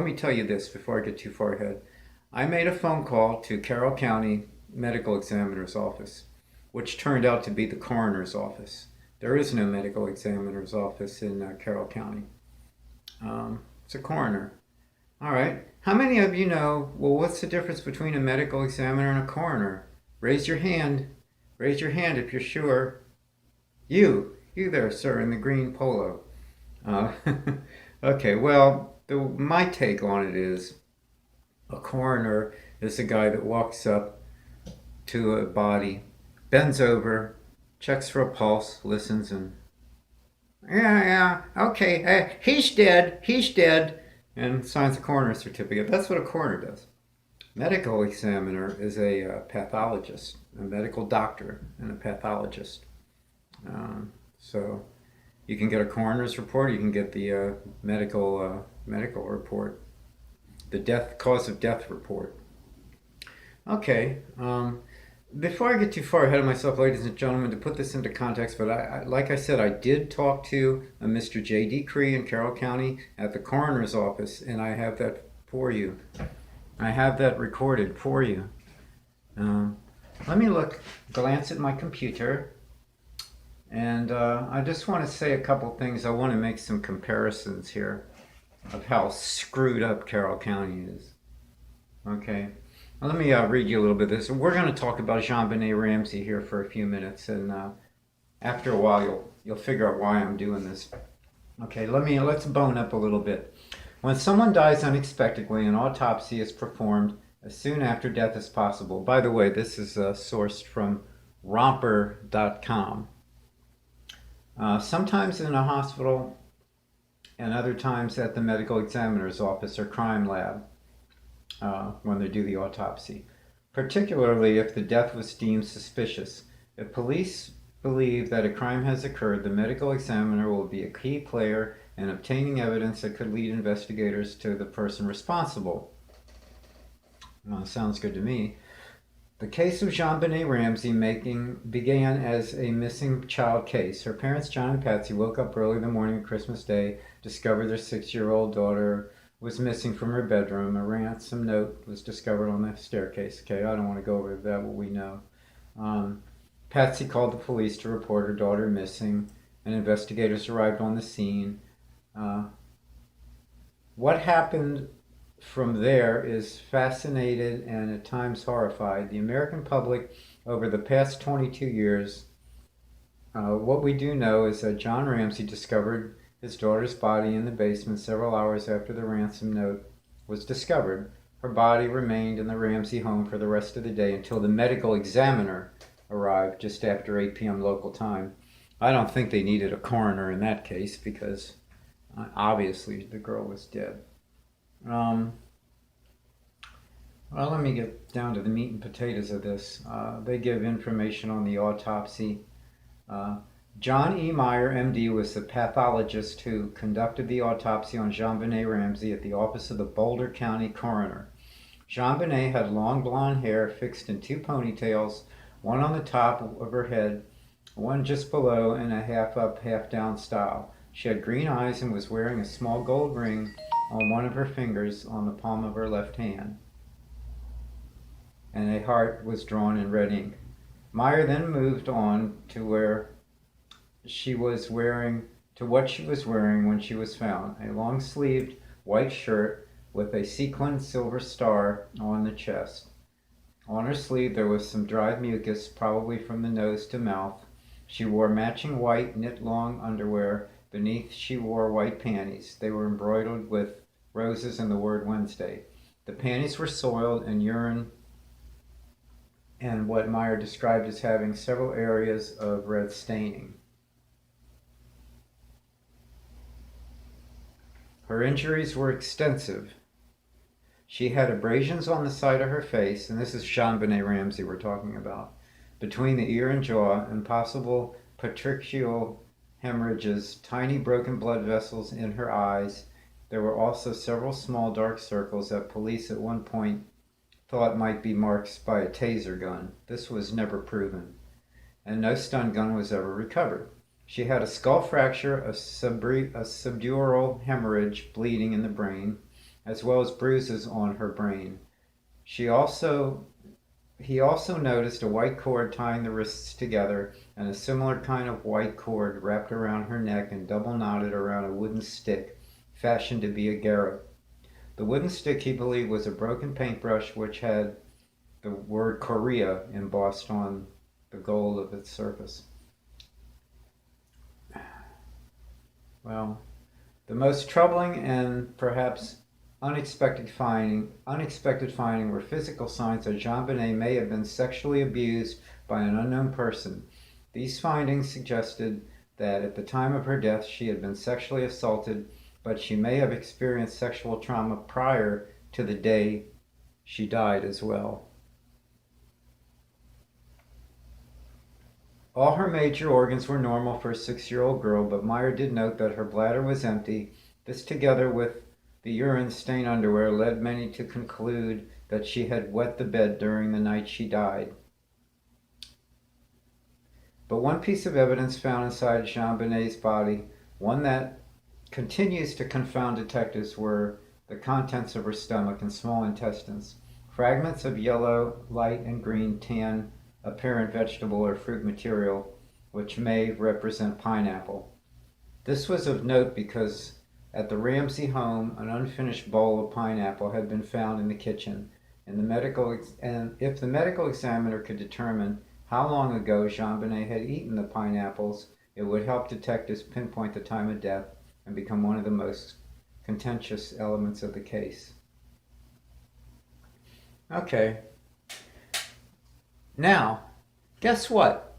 let me tell you this before I get too far ahead. I made a phone call to Carroll County Medical Examiner's office, which turned out to be the coroner's office. There is no medical examiner's office in Carroll County. It's a coroner. All right. How many of you know, well, what's the difference between a medical examiner and a coroner? Raise your hand. Raise your hand if you're sure. You there, sir, in the green polo. Uh, okay, well, my take on it is a coroner is a guy that walks up to a body, bends over, checks for a pulse, listens, and yeah, okay, he's dead, and signs a coroner's certificate. That's what a coroner does. Medical examiner is a pathologist, a medical doctor, and a pathologist. So you can get a coroner's report, you can get the medical report, the cause of death report. Okay. Before I get too far ahead of myself, ladies and gentlemen, to put this into context, but like I said, I did talk to a Mr. J.D. Cree in Carroll County at the coroner's office, and I have that for you. I have that recorded for you. Let me glance at my computer, and I just want to say a couple things. I want to make some comparisons here of how screwed up Carroll County is. Okay. Let me read you a little bit of this. We're going to talk about JonBenet Ramsey here for a few minutes, and after a while, you'll figure out why I'm doing this. Okay, let's bone up a little bit. When someone dies unexpectedly, an autopsy is performed as soon after death as possible. By the way, this is sourced from romper.com. Sometimes in a hospital, and other times at the medical examiner's office or crime lab. When they do the autopsy, particularly if the death was deemed suspicious. If police believe that a crime has occurred, the medical examiner will be a key player in obtaining evidence that could lead investigators to the person responsible. Sounds good to me. The case of JonBenet Ramsey began as a missing child case. Her parents, John and Patsy, woke up early the morning of Christmas Day, discovered their 6-year-old daughter was missing from her bedroom. A ransom note was discovered on the staircase. Okay, I don't want to go over that, what we know. Patsy called the police to report her daughter missing, and investigators arrived on the scene. What happened from there is fascinated and at times horrified. The American public, over the past 22 years, what we do know is that John Ramsey discovered his daughter's body in the basement several hours after the ransom note was discovered. Her body remained in the Ramsey home for the rest of the day until the medical examiner arrived just after 8 p.m. local time. I don't think they needed a coroner in that case because obviously the girl was dead. Well, let me get down to the meat and potatoes of this. They give information on the autopsy. John E. Meyer, MD, was the pathologist who conducted the autopsy on JonBenet Ramsey at the office of the Boulder County Coroner. JonBenet had long blonde hair fixed in 2 ponytails, one on the top of her head, one just below in a half up, half down style. She had green eyes and was wearing a small gold ring on one of her fingers on the palm of her left hand. And a heart was drawn in red ink. Meyer then moved on to what she was wearing when she was found, a long-sleeved white shirt with a sequined silver star on the chest. On her sleeve there was some dried mucus, probably from the nose to mouth. She wore matching white knit-long underwear. Beneath she wore white panties. They were embroidered with roses and the word Wednesday. The panties were soiled and urine and what Meyer described as having several areas of red staining. Her injuries were extensive. She had abrasions on the side of her face, and this is JonBenet Ramsey we're talking about, between the ear and jaw, and possible petricial hemorrhages, tiny broken blood vessels in her eyes. There were also several small dark circles that police at one point thought might be marks by a taser gun. This was never proven, and no stun gun was ever recovered. She had a skull fracture, a subdural hemorrhage, bleeding in the brain, as well as bruises on her brain. She also He also noticed a white cord tying the wrists together and a similar kind of white cord wrapped around her neck and double knotted around a wooden stick fashioned to be a garrote. The wooden stick, he believed, was a broken paintbrush which had the word Korea embossed on the gold of its surface. Well, the most troubling and perhaps unexpected finding were physical signs that JonBenet may have been sexually abused by an unknown person. These findings suggested that at the time of her death she had been sexually assaulted, but she may have experienced sexual trauma prior to the day she died as well. All her major organs were normal for a 6-year-old girl, but Meyer did note that her bladder was empty. This, together with the urine-stained underwear, led many to conclude that she had wet the bed during the night she died. But one piece of evidence found inside JonBenet's body, one that continues to confound detectives, were the contents of her stomach and small intestines. Fragments of yellow, light, and green tan apparent vegetable or fruit material, which may represent pineapple. This was of note because at the Ramsey home, an unfinished bowl of pineapple had been found in the kitchen, and if the medical examiner could determine how long ago JonBenet had eaten the pineapples, it would help detectives pinpoint the time of death and become one of the most contentious elements of the case. Okay. Now, guess what?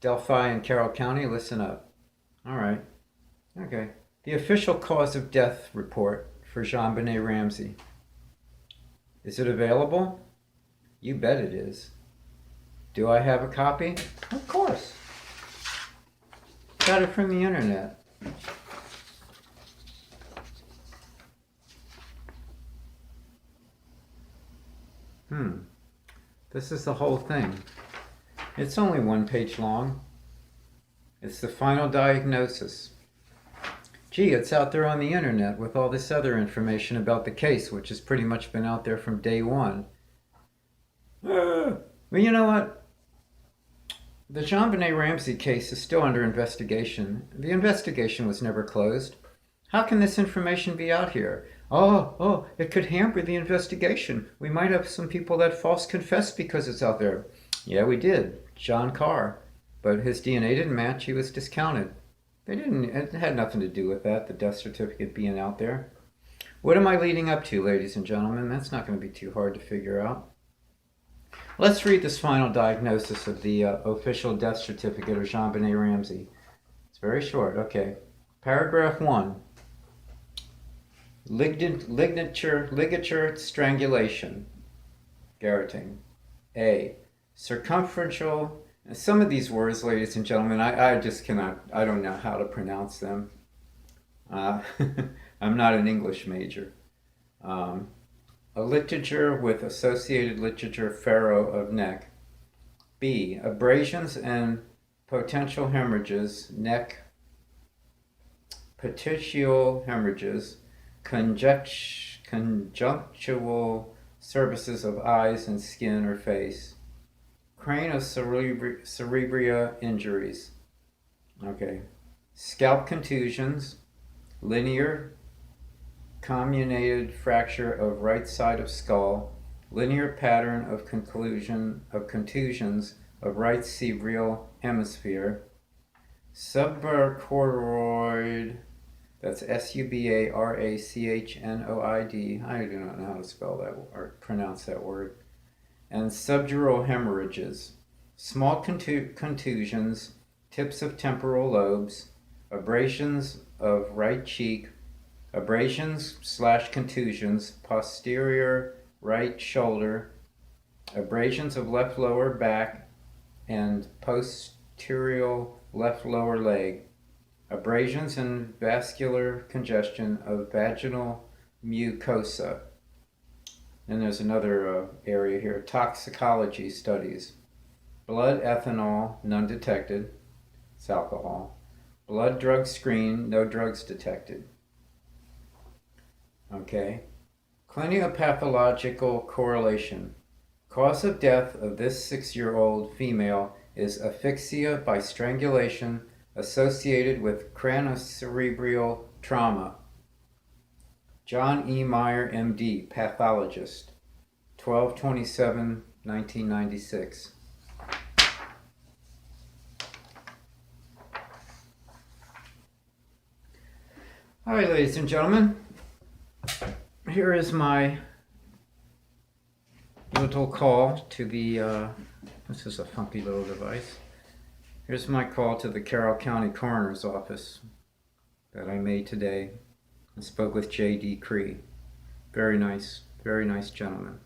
Delphi and Carroll County, listen up. All right. Okay. The official cause of death report for JonBenet Ramsey. Is it available? You bet it is. Do I have a copy? Of course. Got it from the internet. This is the whole thing. It's only 1 page long. It's the final diagnosis. Gee, it's out there on the internet with all this other information about the case, which has pretty much been out there from day one. Well, you know what? The JonBenet Ramsey case is still under investigation. The investigation was never closed. How can this information be out here? Oh, it could hamper the investigation. We might have some people that false confess because it's out there. Yeah, we did. John Carr. But his DNA didn't match. He was discounted. It had nothing to do with that, the death certificate being out there. What am I leading up to, ladies and gentlemen? That's not going to be too hard to figure out. Let's read this final diagnosis of the official death certificate of JonBenet Ramsey. It's very short. Okay. Paragraph 1. Ligature strangulation. Garroting. A. Circumferential. Some of these words, ladies and gentlemen, I just cannot, I don't know how to pronounce them. I'm not an English major. A ligature with associated ligature furrow of neck. B. Abrasions and potential hemorrhages, neck, petechial hemorrhages, conjunctival surfaces of eyes and skin or face, craniocerebria injuries. Okay. Scalp contusions, linear comminuted fracture of right side of skull, linear pattern of contusions of right cerebral hemisphere, subarachnoid, that's subarachnoid, I do not know how to spell that or pronounce that word, and subdural hemorrhages, small contusions, tips of temporal lobes, abrasions of right cheek, abrasions/contusions, posterior right shoulder, abrasions of left lower back and posterior left lower leg, abrasions and vascular congestion of vaginal mucosa. And there's another area here, toxicology studies. Blood ethanol, none detected. It's alcohol. Blood drug screen, no drugs detected. Okay. Clinicopathological correlation. Cause of death of this 6-year-old female is asphyxia by strangulation associated with cranocerebral trauma. John E. Meyer, M.D., pathologist, 12/27/1996. All right, ladies and gentlemen, here is my little call to the, this is a funky little device. Here's my call to the Carroll County Coroner's Office that I made today. I spoke with J.D. Cree. Very nice gentleman.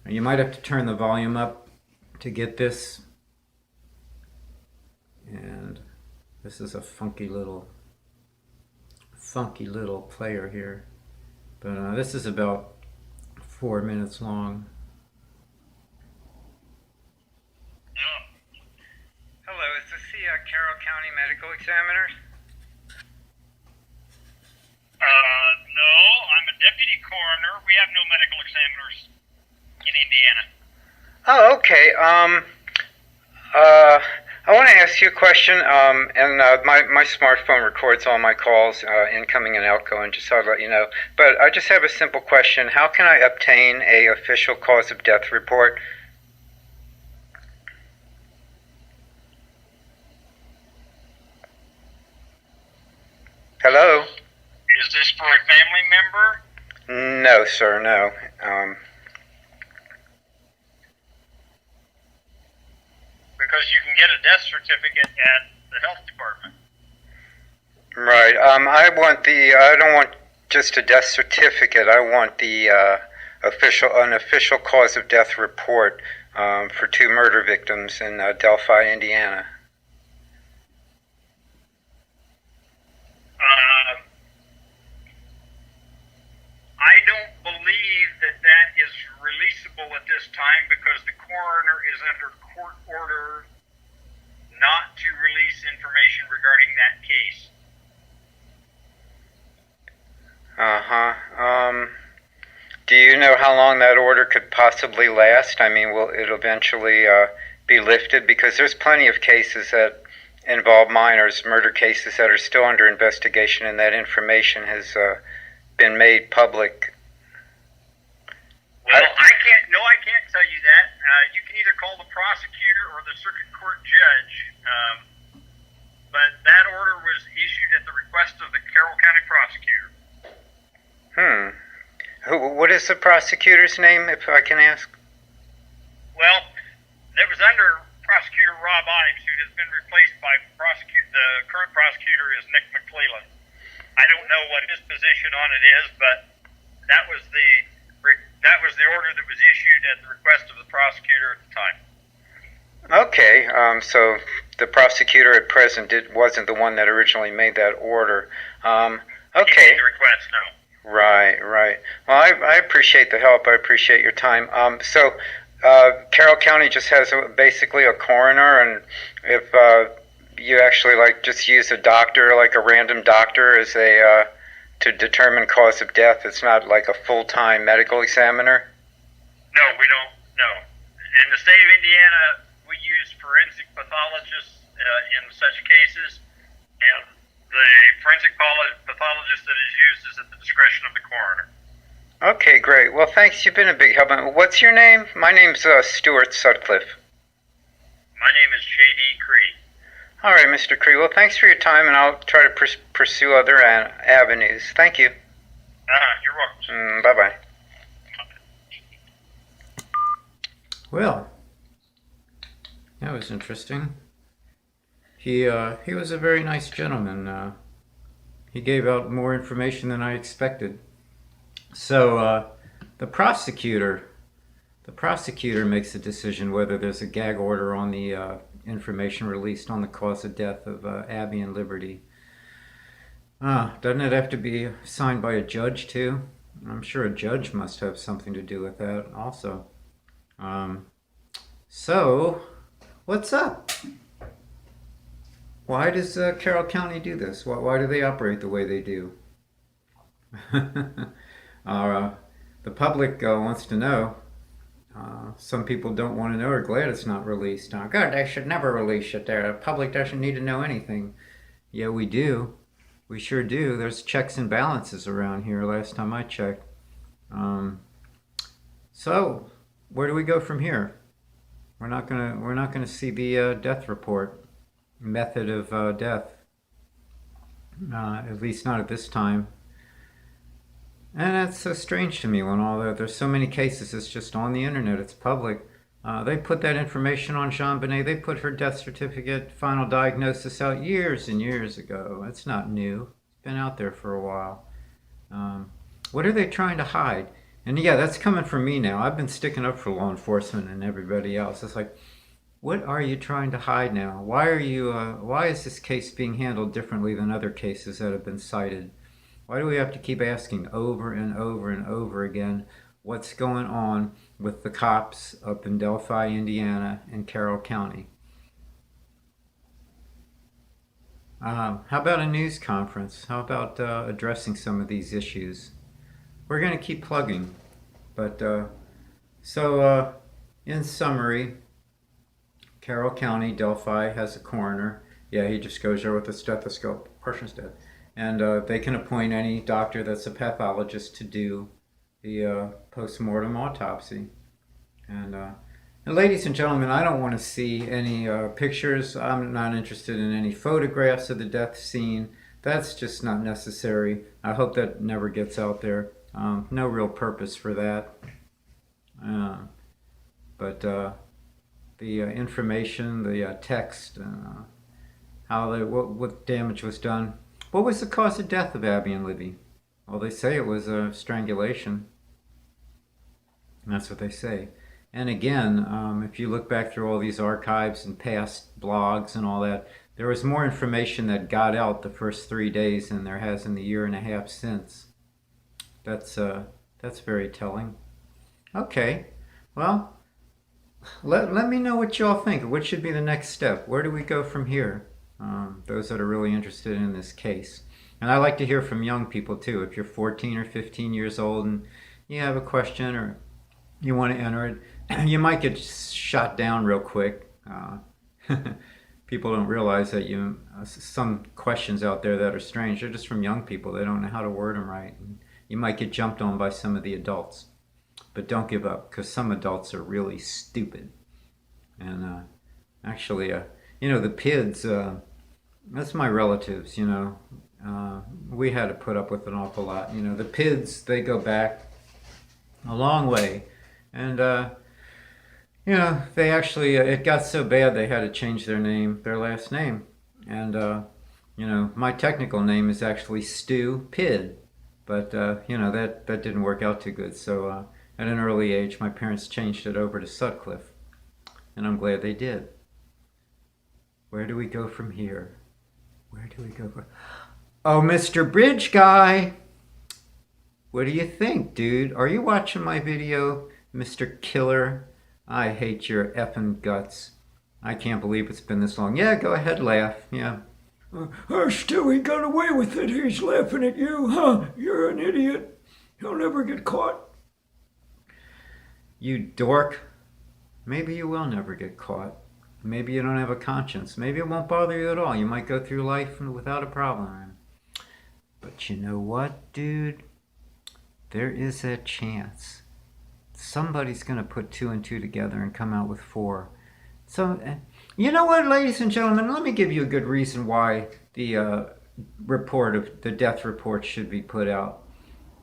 And you might have to turn the volume up to get this. And this is a funky little player here. But this is about 4 minutes long. Hello, is this the Carroll County Medical Examiner? No, I'm a deputy coroner. We have no medical examiners in Indiana. Oh, okay. I want to ask you a question, and my smartphone records all my calls, incoming and outgoing, just so I'll let you know. But I just have a simple question. How can I obtain a official cause of death report? Hello? Is this for a family member? No, sir, no. Because you can get a death certificate at the health department. Right. I don't want just a death certificate. I want the an official cause of death report for 2 murder victims in Delphi, Indiana. I don't believe that is releasable at this time because the coroner is under court order not to release information regarding that case. Do you know how long that order could possibly last? I mean, will it eventually be lifted? Because there's plenty of cases that involve minors, murder cases that are still under investigation, and that information has been made public. Well, I can't tell you that. You can either call the prosecutor or the circuit court judge, but that order was issued at the request of the Carroll County prosecutor. What is the prosecutor's name, if I can ask? Well, that was under Prosecutor Rob Ives, who has been replaced by the current prosecutor is Nick McClellan. I don't know what his position on it is, but that was the order that was issued at the request of the prosecutor at the time. Okay, so the prosecutor at present wasn't the one that originally made that order. Okay. He made the request, no. Right. Well, I appreciate the help. I appreciate your time. So Carroll County just has basically a coroner, and if you actually just use a doctor, like a random doctor, as to determine cause of death, it's not like a full-time medical examiner? No, we don't. No. In the state of Indiana, we use forensic pathologists in such cases, and the forensic pathologist that is used is at the discretion of the coroner. Okay, great. Well, thanks. You've been a big help. What's your name? My name's Stuart Sutcliffe. My name is J.D. Cree. All right, Mr. Cree. Well, thanks for your time, and I'll try to pursue other avenues. Thank you. You're welcome. Bye-bye. Well, that was interesting. He was a very nice gentleman. He gave out more information than I expected. So the prosecutor makes a decision whether there's a gag order on the information released on the cause of death of Abby and Liberty. Doesn't it have to be signed by a judge too? I'm sure a judge must have something to do with that also. So, what's up? Why does Carroll County do this? Why do they operate the way they do? The public wants to know. Some people don't want to know or glad it's not released. God, they should never release it there. The public doesn't need to know anything. Yeah, we do. We sure do. There's checks and balances around here last time I checked. So, where do we go from here? We're not gonna see the death report, method of death. At least not at this time. And that's so strange to me when there's so many cases. It's just on the internet. It's public. They put that information on Jean Benet. They put her death certificate, final diagnosis out years and years ago. It's not new. It's been out there for a while. What are they trying to hide? And yeah, that's coming from me now. I've been sticking up for law enforcement and everybody else. It's like, what are you trying to hide now? Why is this case being handled differently than other cases that have been cited? Why do we have to keep asking over and over and over again what's going on with the cops up in Delphi, Indiana, and Carroll County? How about a news conference? How about addressing some of these issues? We're going to keep plugging. But in summary, Carroll County, Delphi has a coroner. Yeah, he just goes there with a stethoscope. Person's dead. And they can appoint any doctor that's a pathologist to do the post-mortem autopsy. And ladies and gentlemen, I don't want to see any pictures. I'm not interested in any photographs of the death scene. That's just not necessary. I hope that never gets out there. No real purpose for that. But the information, the text, what damage was done. What was the cause of death of Abby and Libby? Well, they say it was a strangulation. And that's what they say. And again, if you look back through all these archives and past blogs and all that, there was more information that got out the first 3 days than there has in the year and a half since. That's very telling. Okay, well, let me know what y'all think. What should be the next step? Where do we go from here? Those that are really interested in this case. And I like to hear from young people too. If you're 14 or 15 years old and you have a question or you want to enter it, you might get shot down real quick. People don't realize that some questions out there that are strange, they're just from young people. They don't know how to word them right. And you might get jumped on by some of the adults. But don't give up, because some adults are really stupid. And actually, the PIDs, that's my relatives, we had to put up with an awful lot. The PIDs, they go back a long way. And, they actually, it got so bad they had to change their last name. And, my technical name is actually Stu Pid. But, that didn't work out too good. So at an early age, my parents changed it over to Sutcliffe. And I'm glad they did. Where do we go from here? Oh, Mr. Bridge Guy! What do you think, dude? Are you watching my video, Mr. Killer? I hate your effing guts. I can't believe it's been this long. Yeah, go ahead, laugh. Yeah. Stewie got away with it. He's laughing at you, huh? You're an idiot. He'll never get caught. You dork. Maybe you will never get caught. Maybe you don't have a conscience. Maybe it won't bother you at all. You might go through life without a problem. But you know what, dude? There is a chance. Somebody's going to put 2 and 2 together and come out with 4. So, you know what, ladies and gentlemen? Let me give you a good reason why the death report should be put out.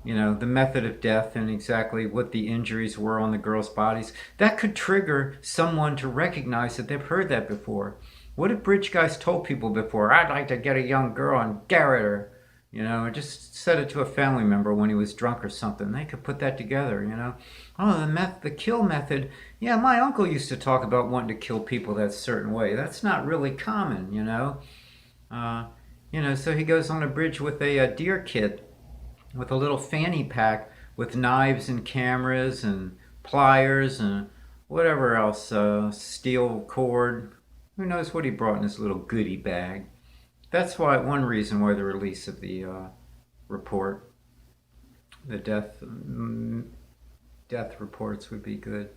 The method of death and exactly what the injuries were on the girls' bodies. That could trigger someone to recognize that they've heard that before. What if Bridge Guys told people before, I'd like to get a young girl and garrote her? Or just said it to a family member when he was drunk or something. They could put that together, Oh, the kill method. Yeah, my uncle used to talk about wanting to kill people that certain way. That's not really common, So he goes on a bridge with a deer kit, with a little fanny pack with knives and cameras and pliers and whatever else, steel cord. Who knows what he brought in his little goodie bag. That's one reason why the release of the report. The death reports would be good.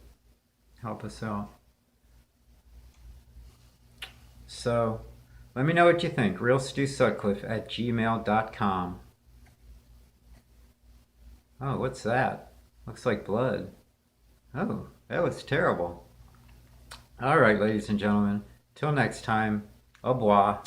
Help us out. So, let me know what you think. realstewsutcliffe@gmail.com. Oh, what's that? Looks like blood. Oh, that was terrible. All right, ladies and gentlemen. Till next time, au revoir.